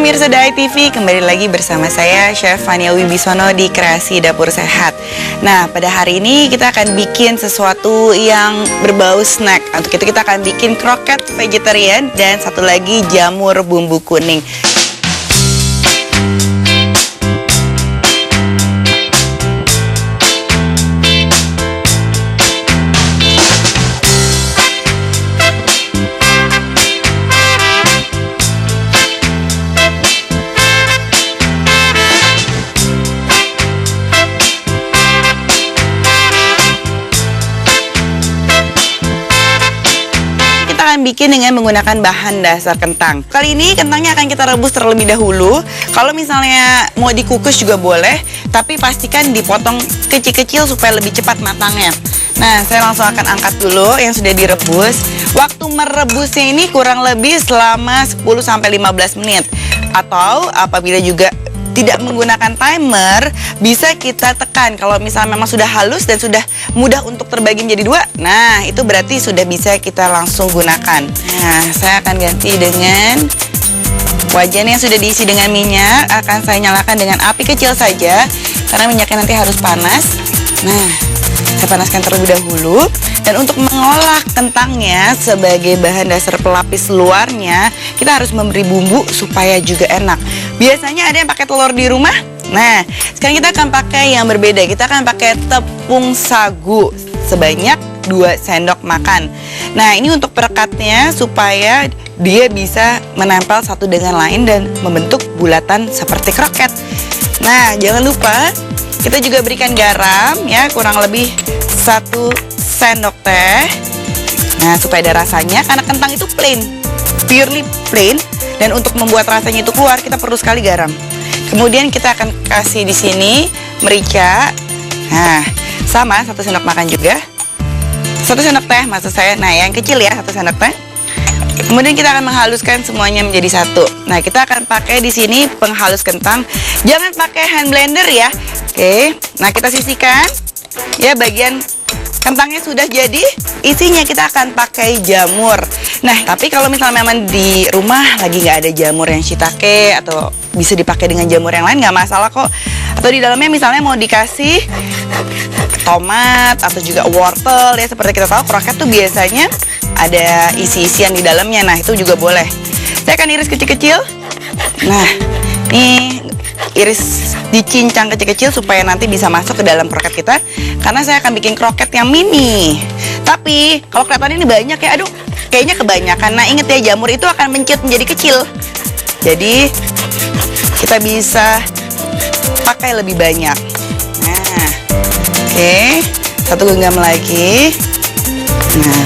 pemirsa Dai TV, kembali lagi bersama saya Chef Fania Wibisono di Kreasi Dapur Sehat. Nah, pada hari ini kita akan bikin sesuatu yang berbau snack. Untuk itu kita akan bikin kroket vegetarian dan satu lagi jamur bumbu kuning. Bikin dengan menggunakan bahan dasar kentang. Kali ini kentangnya akan kita rebus terlebih dahulu. Kalau misalnya mau dikukus juga boleh, tapi pastikan dipotong kecil-kecil supaya lebih cepat matangnya. Nah, saya langsung akan angkat dulu yang sudah direbus. Waktu merebusnya ini kurang lebih selama 10-15 menit. Atau apabila juga tidak menggunakan timer, bisa kita tekan. Kalau misalnya memang sudah halus dan sudah mudah untuk terbagi menjadi dua, nah itu berarti sudah bisa kita langsung gunakan. Nah, saya akan ganti dengan wajan yang sudah diisi dengan minyak. Akan saya nyalakan dengan api kecil saja, karena minyaknya nanti harus panas. Nah, saya panaskan terlebih dahulu. Dan untuk mengolah kentangnya sebagai bahan dasar pelapis luarnya, kita harus memberi bumbu supaya juga enak. Biasanya ada yang pakai telur di rumah. Nah, sekarang kita akan pakai yang berbeda. Kita akan pakai tepung sagu sebanyak 2 sendok makan. Nah, ini untuk perekatnya supaya dia bisa menempel satu dengan lain dan membentuk bulatan seperti kroket. Nah, jangan lupa kita juga berikan garam ya, kurang lebih 1 sendok teh. Nah, supaya ada rasanya, karena kentang itu plain, purely plain, dan untuk membuat rasanya itu keluar kita perlu sekali garam. Kemudian kita akan kasih di sini merica. Nah, sama 1 sendok makan juga. 1 sendok teh maksud saya. Nah, yang kecil ya, 1 sendok teh. Kemudian kita akan menghaluskan semuanya menjadi satu. Nah, kita akan pakai di sini penghalus kentang. Jangan pakai hand blender ya. Oke. Nah, kita sisihkan ya bagian kentangnya sudah jadi. Isinya kita akan pakai jamur. Nah, tapi kalau misalnya memang di rumah lagi nggak ada jamur yang shiitake atau bisa dipakai dengan jamur yang lain, nggak masalah kok. Atau di dalamnya misalnya mau dikasih tomat atau juga wortel ya, seperti kita tahu kroket tuh biasanya ada isi-isian di dalamnya. Nah, itu juga boleh. Saya akan iris kecil-kecil. Nah, nih iris dicincang kecil-kecil supaya nanti bisa masuk ke dalam kroket kita, karena saya akan bikin kroket yang mini. Tapi kalau kelihatan ini banyak ya, aduh kayaknya kebanyakan. Nah, inget ya, jamur itu akan menciut menjadi kecil, jadi kita bisa pakai lebih banyak. Nah, oke, 1 genggam lagi. Nah,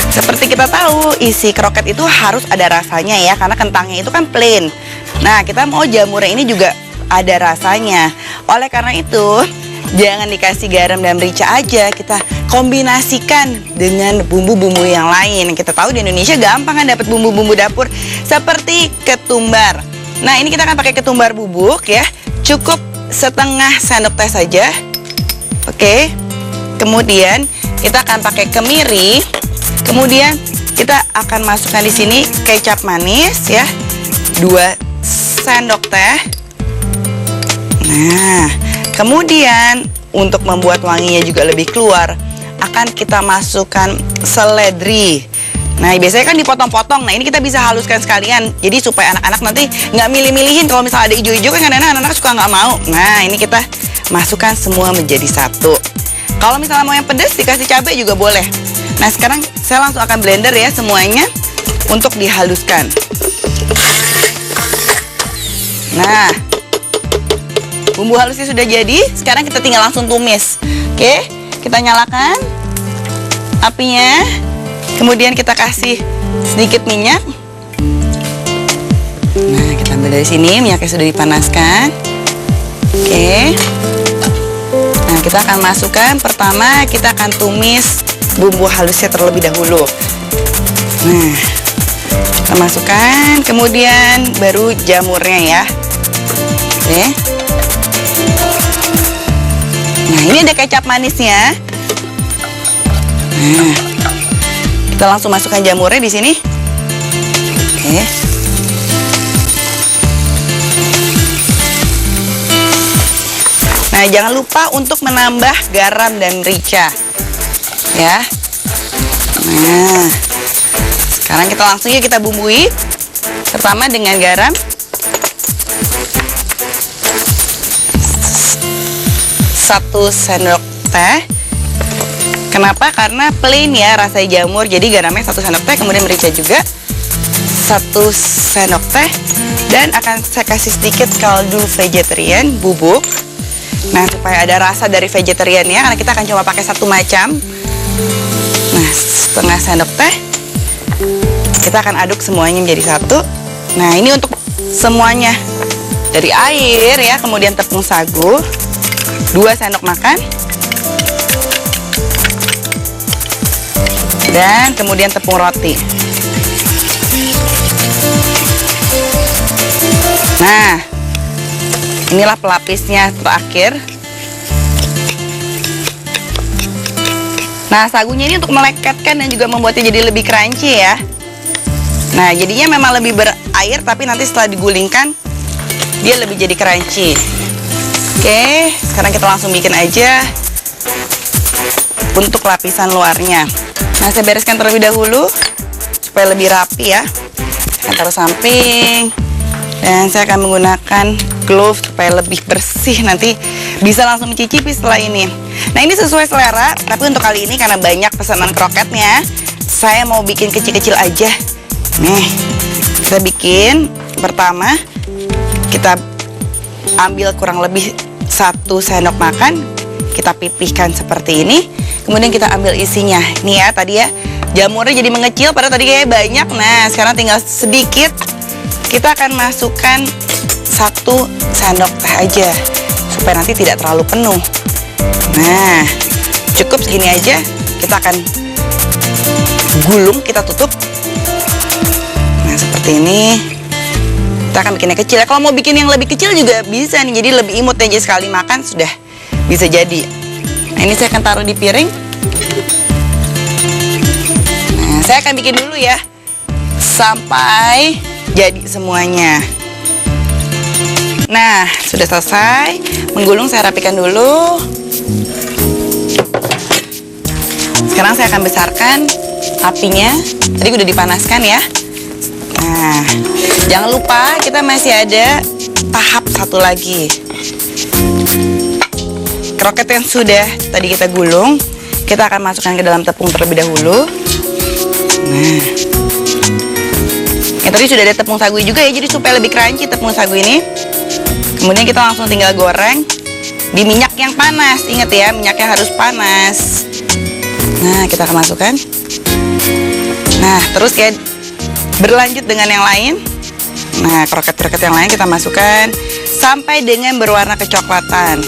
seperti kita tahu, isi kroket itu harus ada rasanya ya, karena kentangnya itu kan plain. Nah, kita mau jamurnya ini juga ada rasanya. Oleh karena itu, jangan dikasih garam dan merica aja, kita kombinasikan dengan bumbu-bumbu yang lain. Kita tahu di Indonesia gampang kan dapat bumbu-bumbu dapur seperti ketumbar. Nah, ini kita akan pakai ketumbar bubuk ya. Cukup setengah sendok teh saja. Oke. Kemudian kita akan pakai kemiri. Kemudian kita akan masukkan di sini kecap manis ya. 2 sendok teh. Nah, kemudian untuk membuat wanginya juga lebih keluar, akan kita masukkan seledri. Nah, biasanya kan dipotong-potong. Nah, ini kita bisa haluskan sekalian. Jadi supaya anak-anak nanti nggak milih-milihin. Kalau misalnya ada hijau-hijau kan kadang-kadang anak-anak suka nggak mau. Nah, ini kita masukkan semua menjadi satu. Kalau misalnya mau yang pedas dikasih cabai juga boleh. Nah, sekarang saya langsung akan blender ya semuanya untuk dihaluskan. Nah, bumbu halusnya sudah jadi. Sekarang kita tinggal langsung tumis. Oke, kita nyalakan apinya. Kemudian kita kasih sedikit minyak. Nah, kita ambil dari sini, minyaknya sudah dipanaskan. Oke. Nah, kita akan masukkan, pertama kita akan tumis bumbu halusnya terlebih dahulu. Nah, kita masukkan, kemudian baru jamurnya ya. Oke. Nah, ini ada kecap manisnya. Nah, kita langsung masukkan jamurnya di sini. Oke. Nah, jangan lupa untuk menambah garam dan merica ya. Nah, sekarang kita langsung ya kita bumbui. Pertama dengan garam. Satu sendok teh. Kenapa? Karena plain ya rasa jamur, jadi garamnya 1 sendok teh, kemudian merica juga 1 sendok teh, dan akan saya kasih sedikit kaldu vegetarian bubuk. Nah, supaya ada rasa dari vegetarian ya, karena kita akan coba pakai satu macam. Nah, setengah sendok teh. Kita akan aduk semuanya menjadi satu. Nah, ini untuk semuanya. Dari air ya, kemudian tepung sagu 2 sendok makan. Dan kemudian tepung roti. Nah, inilah pelapisnya terakhir. Nah, sagunya ini untuk melekatkan dan juga membuatnya jadi lebih crunchy ya. Nah, jadinya memang lebih berair, tapi nanti setelah digulingkan dia lebih jadi crunchy. Oke, sekarang kita langsung bikin aja untuk lapisan luarnya. Nah, saya bereskan terlebih dahulu supaya lebih rapi ya. Saya taruh samping. Dan saya akan menggunakan glove supaya lebih bersih, nanti bisa langsung mencicipi setelah ini. Nah, ini sesuai selera, tapi untuk kali ini karena banyak pesanan kroketnya, saya mau bikin kecil-kecil aja. Nih, kita bikin pertama, kita ambil kurang lebih 1 sendok makan, kita pipihkan seperti ini. Kemudian kita ambil isinya. Nih ya, tadi ya jamurnya jadi mengecil, padahal tadi kayak banyak. Nah, sekarang tinggal sedikit. Kita akan masukkan 1 sendok teh aja supaya nanti tidak terlalu penuh. Nah, cukup segini aja. Kita akan gulung, kita tutup. Nah, seperti ini. Kita akan bikinnya kecil ya. Kalau mau bikin yang lebih kecil juga bisa nih. Jadi lebih imut aja, sekali makan sudah bisa jadi. Nah, ini saya akan taruh di piring. Nah, saya akan bikin dulu ya sampai jadi semuanya. Nah, sudah selesai menggulung, saya rapikan dulu. Sekarang saya akan besarkan apinya. Tadi udah dipanaskan ya. Nah, jangan lupa kita masih ada tahap satu lagi. Kroket yang sudah tadi kita gulung, kita akan masukkan ke dalam tepung terlebih dahulu. Nah, yang tadi sudah ada tepung sagu juga ya, jadi supaya lebih crunchy tepung sagu ini. Kemudian kita langsung tinggal goreng di minyak yang panas. Ingat ya, minyaknya harus panas. Nah, kita akan masukkan. Nah, terus kayak berlanjut dengan yang lain. Nah, kroket-kroket yang lain kita masukkan sampai dengan berwarna kecoklatan.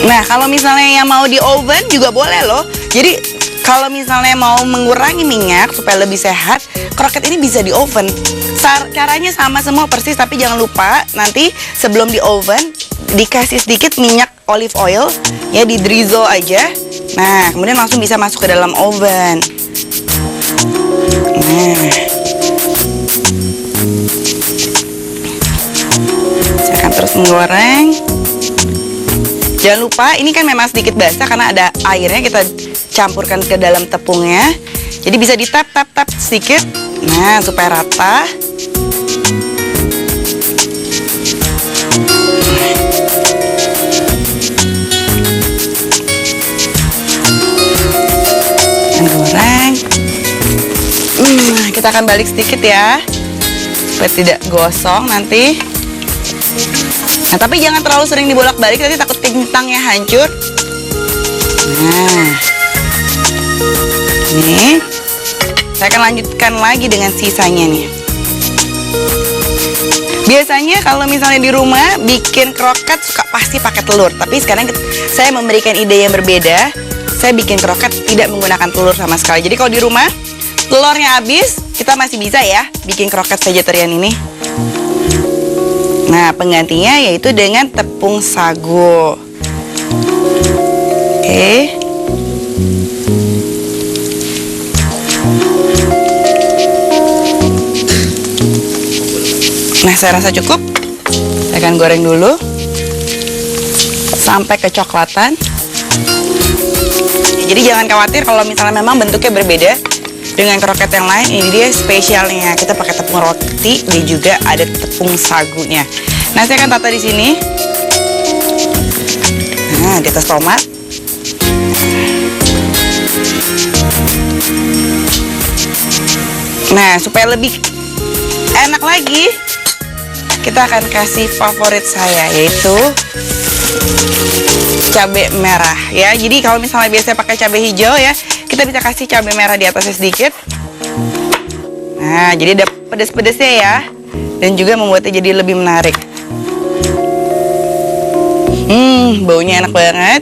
Nah, kalau misalnya yang mau di oven juga boleh loh. Jadi kalau misalnya mau mengurangi minyak supaya lebih sehat, kroket ini bisa di oven. Caranya sama semua persis, tapi jangan lupa nanti sebelum di oven dikasih sedikit minyak olive oil ya, di drizzle aja. Nah, kemudian langsung bisa masuk ke dalam oven. Nah, saya akan terus menggoreng. Jangan lupa, ini kan memang sedikit basah karena ada airnya, kita campurkan ke dalam tepungnya. Jadi bisa ditap-tap-tap sedikit. Nah, supaya rata. Goreng. Kita akan balik sedikit ya, supaya tidak gosong nanti. Nah, tapi jangan terlalu sering dibolak-balik, nanti takut kentangnya hancur. Nah, ini saya akan lanjutkan lagi dengan sisanya nih. Biasanya kalau misalnya di rumah bikin kroket suka pasti pakai telur, tapi sekarang saya memberikan ide yang berbeda. Saya bikin kroket tidak menggunakan telur sama sekali. Jadi kalau di rumah telurnya habis, kita masih bisa ya bikin kroket vegetarian ini. Nah, penggantinya yaitu dengan tepung sagu. Oke. Saya rasa cukup. Saya akan goreng dulu sampai kecoklatan. Jadi jangan khawatir kalau misalnya memang bentuknya berbeda dengan kroket yang lain. Ini dia spesialnya, kita pakai tepung roti dan juga ada tepung sagunya. Nah, saya akan tata di sini. Nah, di atas tomat. Nah, supaya lebih enak lagi, kita akan kasih favorit saya, yaitu cabai merah ya. Jadi kalau misalnya biasanya pakai cabai hijau ya, kita bisa kasih cabai merah di atasnya sedikit. Nah, jadi ada pedas-pedasnya ya, dan juga membuatnya jadi lebih menarik. Baunya enak banget.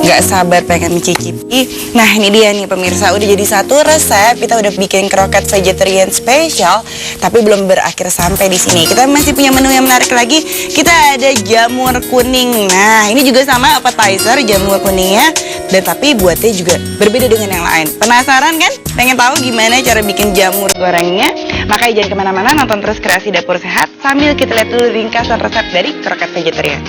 Gak sabar pengen mencicipi. Nah, ini dia nih pemirsa, udah jadi satu resep. Kita udah bikin kroket vegetarian spesial, tapi belum berakhir sampai di sini. Kita masih punya menu yang menarik lagi. Kita ada jamur kuning. Nah, ini juga sama appetizer jamur kuningnya, dan tapi buatnya juga berbeda dengan yang lain. Penasaran kan? Pengen tahu gimana cara bikin jamur gorengnya? Makanya jangan kemana-mana, nonton terus Kreasi Dapur Sehat sambil kita lihat dulu ringkasan resep dari kroket vegetarian.